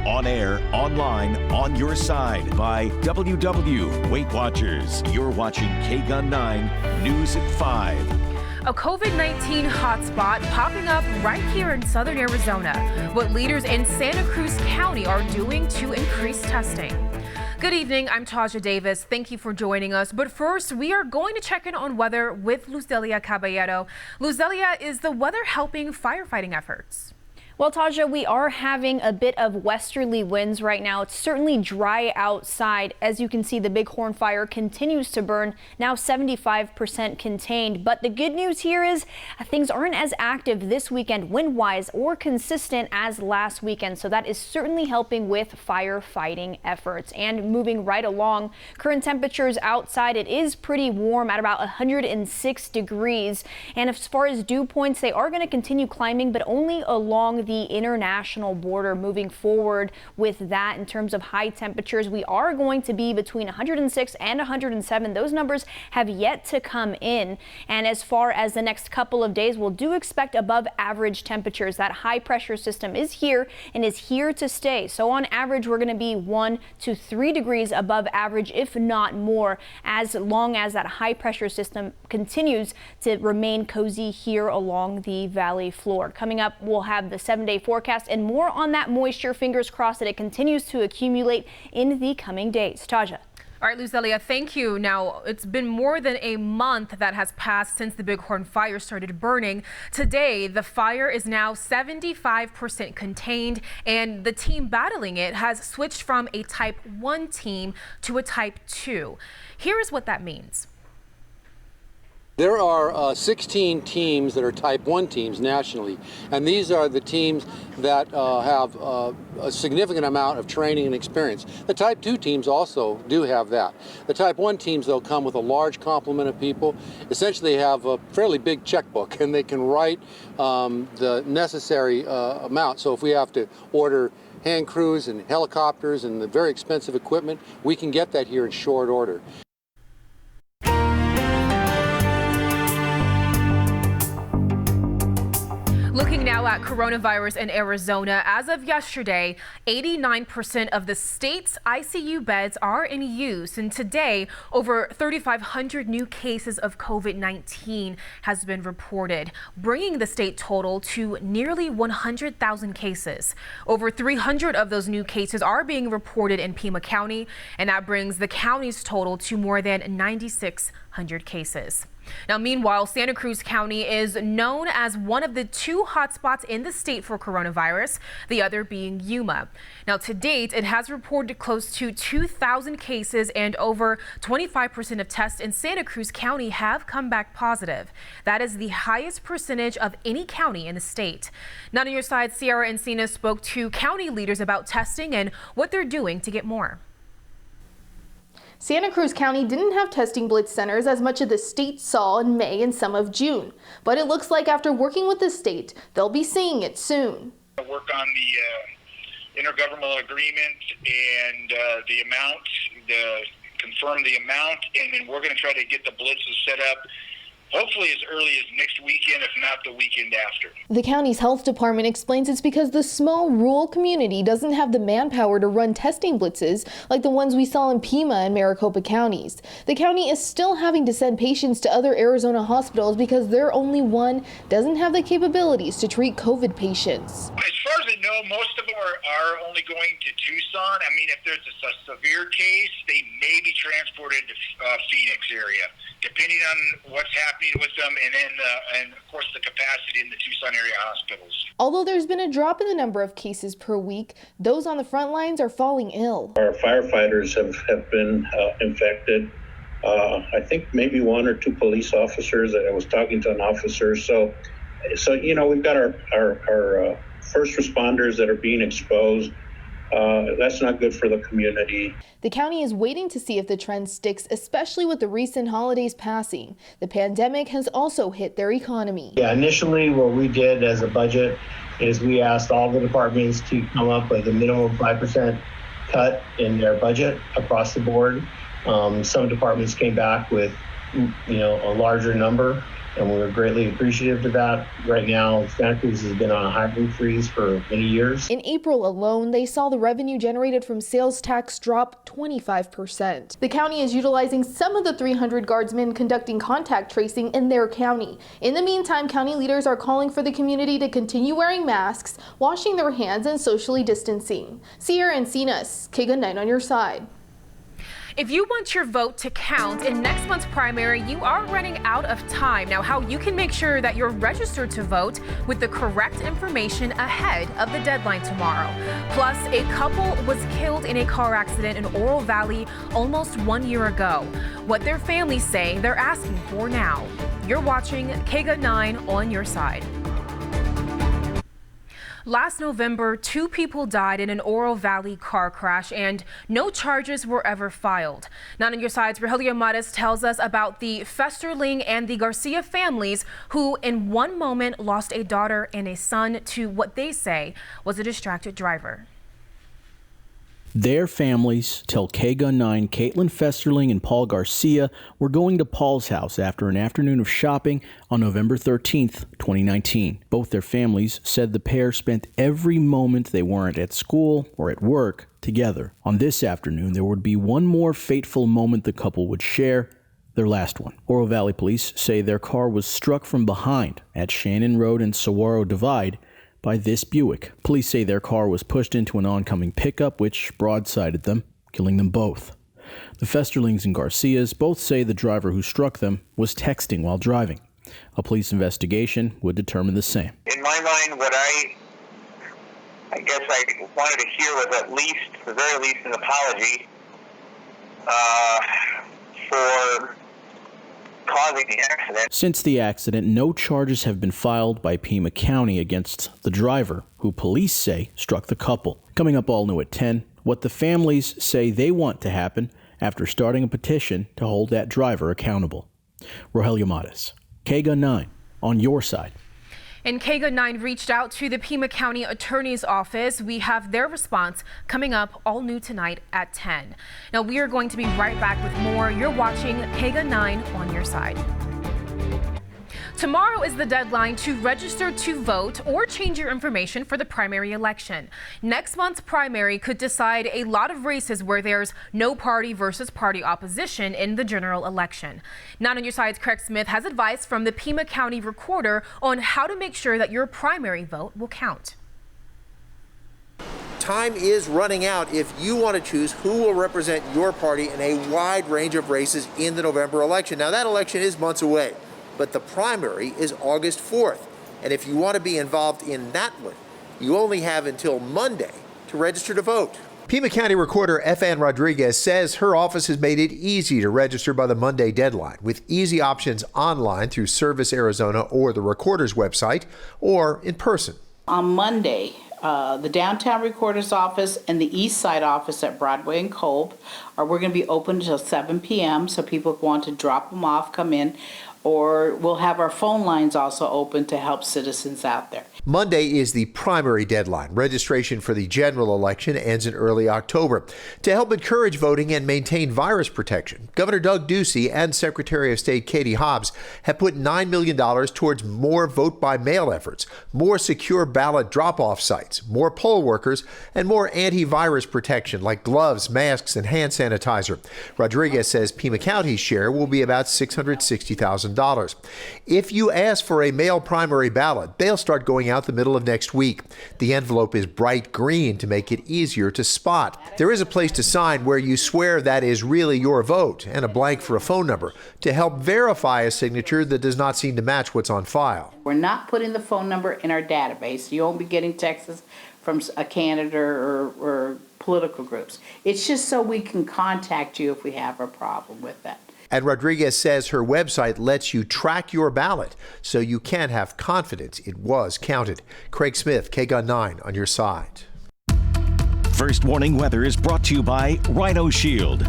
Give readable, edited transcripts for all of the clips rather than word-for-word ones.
On air, online, on your side by WW Weight Watchers. You're watching KGUN9 News at 5. A COVID-19 hotspot popping up right here in southern Arizona. What leaders in Santa Cruz County are doing to increase testing. Good evening, I'm Taja Davis. Thank you for joining us. But first, we are going to check in on weather with Luzdelia Caballero. Luzdelia, is the weather helping firefighting efforts? Well, Taja, we are having a bit of westerly winds right now. It's certainly dry outside. As you can see, the Bighorn fire continues to burn, now 75% contained. But the good news here is things aren't as active this weekend wind-wise or consistent as last weekend. So that is certainly helping with firefighting efforts. And moving right along, current temperatures outside, it is pretty warm at about 106 degrees. And as far as dew points, they are going to continue climbing, but only along the international border. Moving forward with that in terms of high temperatures, we are going to be between 106 and 107. Those numbers have yet to come in. And as far as the next couple of days, we'll do expect above average temperatures. That high pressure system is here and is here to stay. So on average, we're going to be 1 to 3 degrees above average, if not more, as long as that high pressure system continues to remain cozy here along the valley floor. Coming up, we'll have the 7-day forecast and more on that moisture. Fingers crossed that it continues to accumulate in the coming days. Taja. All right, Luzdelia, thank you. Now, it's been more than a month that has passed since the Bighorn fire started burning. Today, the fire is now 75% contained, and the team battling it has switched from a Type 1 team to a Type 2. Here is what that means. There are 16 teams that are Type 1 teams nationally, and these are the teams that have a significant amount of training and experience. The Type 2 teams also do have that. The Type 1 teams, they'll come with a large complement of people. Essentially, they have a fairly big checkbook, and they can write the necessary amount. So if we have to order hand crews and helicopters and the very expensive equipment, we can get that here in short order. Looking now at coronavirus in Arizona, as of yesterday, 89% of the state's ICU beds are in use. And today, over 3,500 new cases of COVID-19 has been reported, bringing the state total to nearly 100,000 cases. Over 300 of those new cases are being reported in Pima County, and that brings the county's total to more than 9,600 cases. Now, meanwhile, Santa Cruz County is known as one of the 2 hotspots in the state for coronavirus, the other being Yuma. Now, to date, it has reported close to 2,000 cases, and over 25% of tests in Santa Cruz County have come back positive. That is the highest percentage of any county in the state. Now, on your side, Sierra Encina spoke to county leaders about testing and what they're doing to get more. Santa Cruz County didn't have testing blitz centers as much as the state saw in May and some of June, but it looks like after working with the state, they'll be seeing it soon. Work on the intergovernmental agreement and the amount, confirm the amount, and then we're going to try to get the blitzes set up hopefully as early as next weekend, if not the weekend after. The county's health department explains it's because the small rural community doesn't have the manpower to run testing blitzes like the ones we saw in Pima and Maricopa counties. The county is still having to send patients to other Arizona hospitals because their only one doesn't have the capabilities to treat COVID patients. As far as I know, most of them are only going to Tucson. I mean, if there's a severe case, they may be transported to Phoenix area, depending on what's happening with them, and of course the capacity in the Tucson area hospitals. Although there's been a drop in the number of cases per week, those on the front lines are falling ill. Our firefighters have been infected. I think maybe 1 or 2 police officers. I was talking to an officer. So you know, we've got our first responders that are being exposed. That's not good for the community. The county is waiting to see if the trend sticks, especially with the recent holidays passing. The pandemic has also hit their economy. Yeah, initially what we did as a budget is we asked all the departments to come up with a minimum 5% cut in their budget across the board. Some departments came back with, a larger number. and we're greatly appreciative of that. Right now, Santa Cruz has been on a hiring freeze for many years. In April alone, they saw the revenue generated from sales tax drop 25%. The county is utilizing some of the 300 guardsmen conducting contact tracing in their county. In the meantime, county leaders are calling for the community to continue wearing masks, washing their hands, and socially distancing. Sierra Encinas, KGUN9 On Your Side. If you want your vote to count in next month's primary, you are running out of time. Now, how you can make sure that you're registered to vote with the correct information ahead of the deadline tomorrow. Plus, a couple was killed in a car accident in Oro Valley almost 1 year ago. What their families say they're asking for now. You're watching KGUN9 On Your Side. Last November, 2 people died in an Oro Valley car crash and no charges were ever filed. Now on Your Side's Rogelio Mares tells us about the Festerling and the Garcia families who in one moment lost a daughter and a son to what they say was a distracted driver. Their families tell KGUN9 Caitlin Festerling and Paul Garcia were going to Paul's house after an afternoon of shopping on November 13th, 2019. Both their families said the pair spent every moment they weren't at school or at work together. On this afternoon, there would be one more fateful moment the couple would share, their last one. Oro Valley police say their car was struck from behind at Shannon Road and Saguaro Divide by this Buick. Police say their car was pushed into an oncoming pickup, which broadsided them, killing them both. The Festerlings and Garcias both say the driver who struck them was texting while driving. A police investigation would determine the same. In my mind, what I guess I wanted to hear was at the very least, an apology for causing the accident. Since the accident, no charges have been filed by Pima County against the driver, who police say struck the couple. Coming up all new at 10, what the families say they want to happen after starting a petition to hold that driver accountable. Rogelio Mares, KGUN9 On Your Side. And KGUN9 reached out to the Pima County Attorney's Office. We have their response coming up all new tonight at 10. Now we are going to be right back with more. You're watching KGUN9 On Your Side. Tomorrow is the deadline to register to vote or change your information for the primary election. Next month's primary could decide a lot of races where there's no party versus party opposition in the general election. Now On Your Side's Craig Smith has advice from the Pima County Recorder on how to make sure that your primary vote will count. Time is running out if you want to choose who will represent your party in a wide range of races in the November election. Now that election is months away, but the primary is August 4th. And if you want to be involved in that one, you only have until Monday to register to vote. Pima County Recorder F.N. Rodriguez says her office has made it easy to register by the Monday deadline, with easy options online through Service Arizona or the Recorder's website, or in person. On Monday, the downtown recorder's office and the east side office at Broadway and Kolb we're going to be open until 7 p.m. so people who want to drop them off, come in, or we'll have our phone lines also open to help citizens out there. Monday is the primary deadline. Registration for the general election ends in early October. To help encourage voting and maintain virus protection, Governor Doug Ducey and Secretary of State Katie Hobbs have put $9 million towards more vote-by-mail efforts, more secure ballot drop-off sites, more poll workers, and more antivirus protection like gloves, masks, and hand sanitizer. Rodriguez says Pima County's share will be about $660,000. If you ask for a mail primary ballot, they'll start going out the middle of next week. The envelope is bright green to make it easier to spot. There is a place to sign where you swear that is really your vote, and a blank for a phone number to help verify a signature that does not seem to match what's on file. We're not putting the phone number in our database. You won't be getting texts from a candidate or political groups. It's just so we can contact you if we have a problem with that. And Rodriguez says her website lets you track your ballot so you can have confidence it was counted. Craig Smith, KGUN9 On Your Side. First Warning Weather is brought to you by Rhino Shield.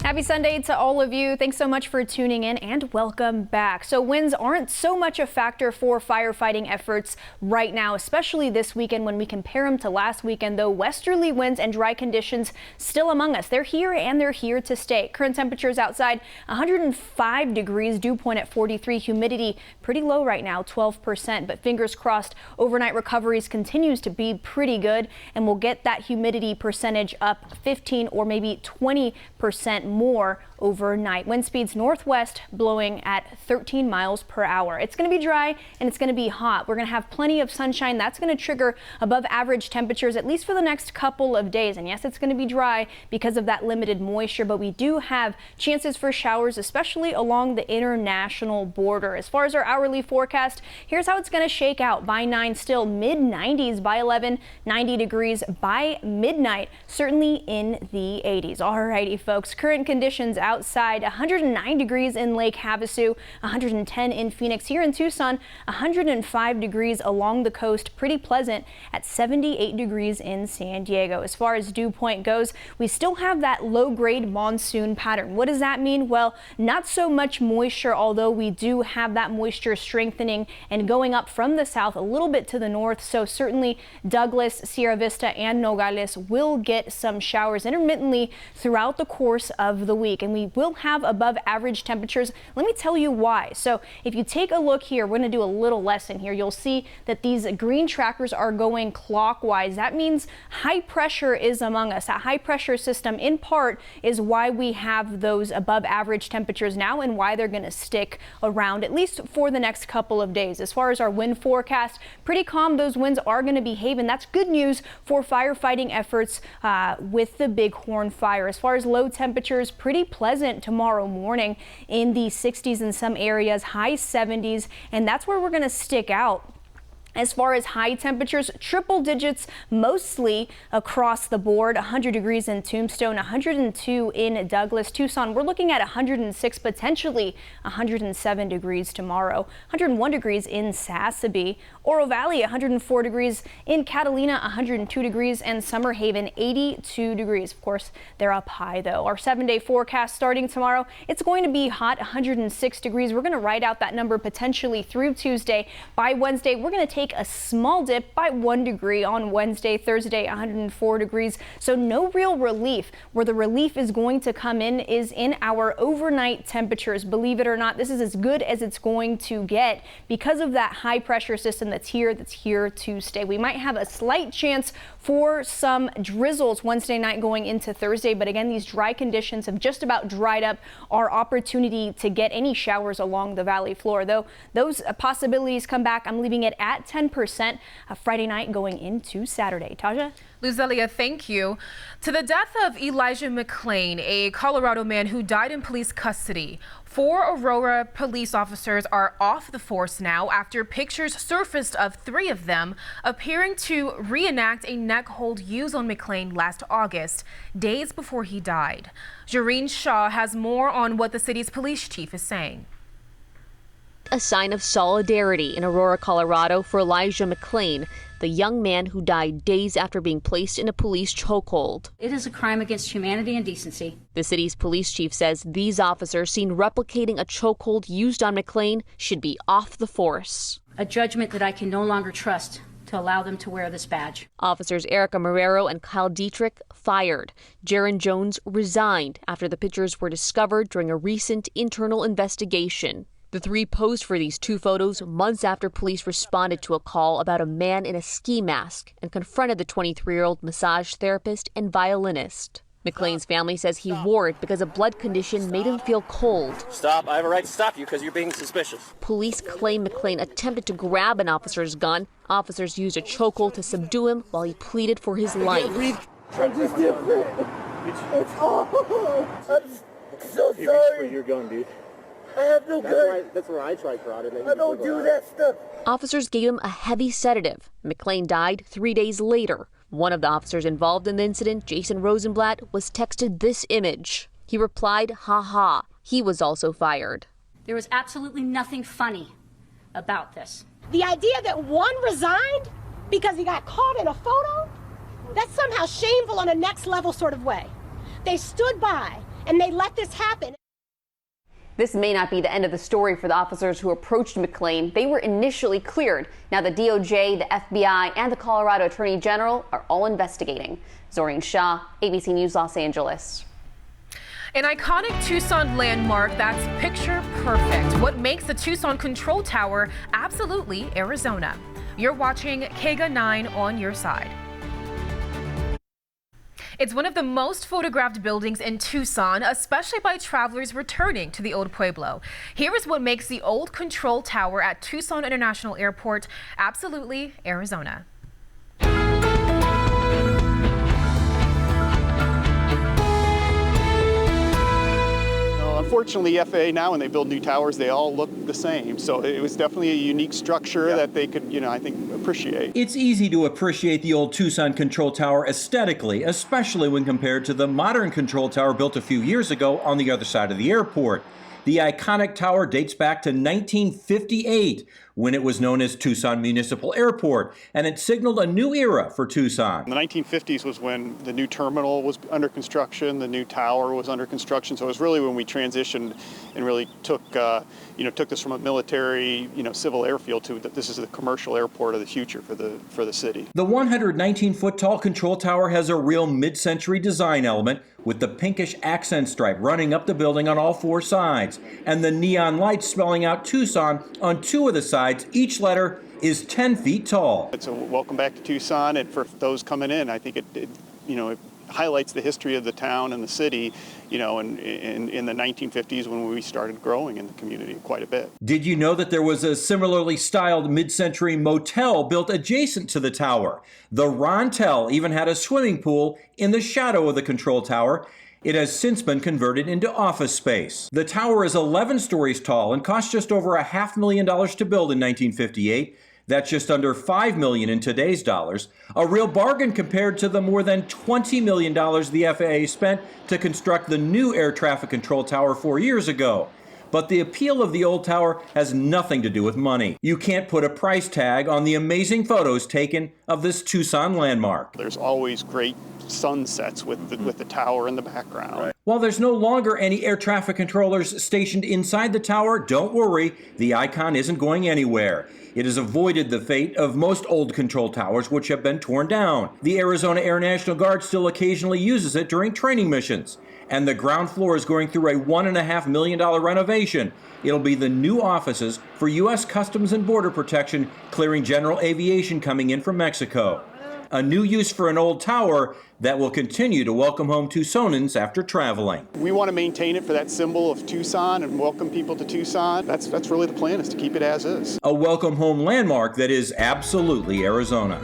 Happy Sunday to all of you. Thanks so much for tuning in and welcome back. So winds aren't so much a factor for firefighting efforts right now, especially this weekend when we compare them to last weekend, though westerly winds and dry conditions still among us. They're here and they're here to stay. Current temperatures outside 105 degrees, dew point at 43, humidity pretty low right now, 12%, but fingers crossed overnight recoveries continues to be pretty good and we'll get that humidity percentage up 15 or maybe 20% more overnight. Wind speeds northwest blowing at 13 miles per hour. It's going to be dry and it's going to be hot. We're going to have plenty of sunshine. That's going to trigger above average temperatures, at least for the next couple of days. And yes, it's going to be dry because of that limited moisture, but we do have chances for showers, especially along the international border. As far as our hourly forecast, here's how it's going to shake out. By 9, still mid 90s. By 11, 90 degrees. By midnight, certainly in the 80s. Alrighty, folks, current conditions outside 109 degrees in Lake Havasu, 110 in Phoenix. Here in Tucson, 105 degrees along the coast, pretty pleasant at 78 degrees in San Diego. As far as dew point goes, we still have that low grade monsoon pattern. What does that mean? Well, not so much moisture, although we do have that moisture strengthening and going up from the south a little bit to the north. So certainly Douglas, Sierra Vista and Nogales will get some showers intermittently throughout the course of the week, and we will have above average temperatures. Let me tell you why. So if you take a look here, we're going to do a little lesson here. You'll see that these green trackers are going clockwise. That means high pressure is among us. A high pressure system in part is why we have those above average temperatures now and why they're going to stick around at least for the next couple of days. As far as our wind forecast, pretty calm. Those winds are going to behave, and that's good news for firefighting efforts with the Bighorn fire. As far as low temperatures, pretty pleasant tomorrow morning in the 60s in some areas, high 70s, and that's where we're going to stick out. As far as high temperatures, triple digits mostly across the board. 100 degrees in Tombstone, 102 in Douglas. Tucson, we're looking at 106, potentially 107 degrees tomorrow. 101 degrees in Sassabee. Oro Valley, 104 degrees in Catalina, 102 degrees, and Summer Haven, 82 degrees. Of course, they're up high though. Our 7-day forecast starting tomorrow, it's going to be hot, 106 degrees. We're going to ride out that number potentially through Tuesday. By Wednesday, we're going to take a small dip by 1 degree on Wednesday. Thursday, 104 degrees. So no real relief. Where the relief is going to come in is in our overnight temperatures. Believe it or not, this is as good as it's going to get because of that high pressure system that's here to stay. We might have a slight chance for some drizzles Wednesday night going into Thursday, but again, these dry conditions have just about dried up our opportunity to get any showers along the valley floor. Though those possibilities come back, I'm leaving it at 10% Friday night going into Saturday. Taja? Luzelia, thank you. To the death of Elijah McClain, a Colorado man who died in police custody. 4 Aurora police officers are off the force now after pictures surfaced of 3 of them appearing to reenact a neck hold used on McClain last August, days before he died. Jareen Shaw has more on what the city's police chief is saying. A sign of solidarity in Aurora, Colorado for Elijah McClain, the young man who died days after being placed in a police chokehold. It is a crime against humanity and decency. The city's police chief says these officers seen replicating a chokehold used on McClain should be off the force. A judgment that I can no longer trust to allow them to wear this badge. Officers Erica Marrero and Kyle Dietrich fired. Jaron Jones resigned after the pictures were discovered during a recent internal investigation. The 3 posed for these 2 photos months after police responded to a call about a man in a ski mask and confronted the 23-year-old massage therapist and violinist. McClain's family says he wore it because a blood condition made him feel cold. Stop. I have a right to stop you because you're being suspicious. Police claim McClain attempted to grab an officer's gun. Officers used a chokehold to subdue him while he pleaded for his life. I'm just different. It's awful. I'm so sorry. You reached for your gun, dude. I have no gun. That's where I tried prodding. I don't do that stuff. Officers gave him a heavy sedative. McClain died 3 days later. One of the officers involved in the incident, Jason Rosenblatt, was texted this image. He replied, "Ha ha." He was also fired. There was absolutely nothing funny about this. The idea that one resigned because he got caught in a photo, that's somehow shameful on a next level sort of way. They stood by and they let this happen. This may not be the end of the story for the officers who approached McLean. They were initially cleared. Now the DOJ, the FBI, and the Colorado Attorney General are all investigating. Zoreen Shah, ABC News, Los Angeles. An iconic Tucson landmark that's picture perfect. What makes the Tucson Control Tower absolutely Arizona? You're watching KGUN9 On Your Side. It's one of the most photographed buildings in Tucson, especially by travelers returning to the old Pueblo. Here is what makes the old control tower at Tucson International Airport absolutely Arizona. Unfortunately, FAA now, when they build new towers, they all look the same. So it was definitely a unique structure that they could, I think, appreciate. It's easy to appreciate the old Tucson Control Tower aesthetically, especially when compared to the modern control tower built a few years ago on the other side of the airport. The iconic tower dates back to 1958, when it was known as Tucson Municipal Airport, and it signaled a new era for Tucson. The 1950s was when the new terminal was under construction, the new tower was under construction, so it was really when we transitioned and really took this from a military, civil airfield to this is the commercial airport of the future for the city. The 119-foot tall control tower has a real mid-century design element, with the pinkish accent stripe running up the building on all four sides, and the neon lights spelling out Tucson on two of the sides. Each letter is 10 feet tall. It's a welcome back to Tucson, and for those coming in, I think it highlights the history of the town and the city, in the 1950s when we started growing in the community quite a bit. Did you know that there was a similarly styled mid-century motel built adjacent to the tower? The Rontel even had a swimming pool in the shadow of the control tower. It has since been converted into office space. The tower is 11 stories tall and cost just over $500,000 to build in 1958. That's just under $5 million in today's dollars. A real bargain compared to the more than $20 million the FAA spent to construct the new air traffic control tower 4 years ago. But the appeal of the old tower has nothing to do with money. You can't put a price tag on the amazing photos taken of this Tucson landmark. There's always great sunsets with the tower in the background. Right. While there's no longer any air traffic controllers stationed inside the tower, don't worry, the icon isn't going anywhere. It has avoided the fate of most old control towers, which have been torn down. The Arizona Air National Guard still occasionally uses it during training missions. And the ground floor is going through a $1.5 million renovation. It'll be the new offices for U.S. Customs and Border Protection, clearing general aviation coming in from Mexico. A new use for an old tower that will continue to welcome home Tucsonans after traveling. We want to maintain it for that symbol of Tucson and welcome people to Tucson. That's really the plan, is to keep it as is. A welcome home landmark that is absolutely Arizona.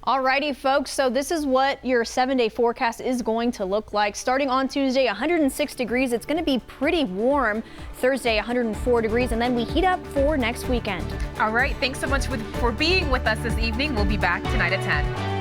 Alrighty, folks, so this is what your 7-day forecast is going to look like. Starting on Tuesday, 106 degrees. It's going to be pretty warm. Thursday, 104 degrees, and then we heat up for next weekend. All right, thanks so much for being with us this evening. We'll be back tonight at 10.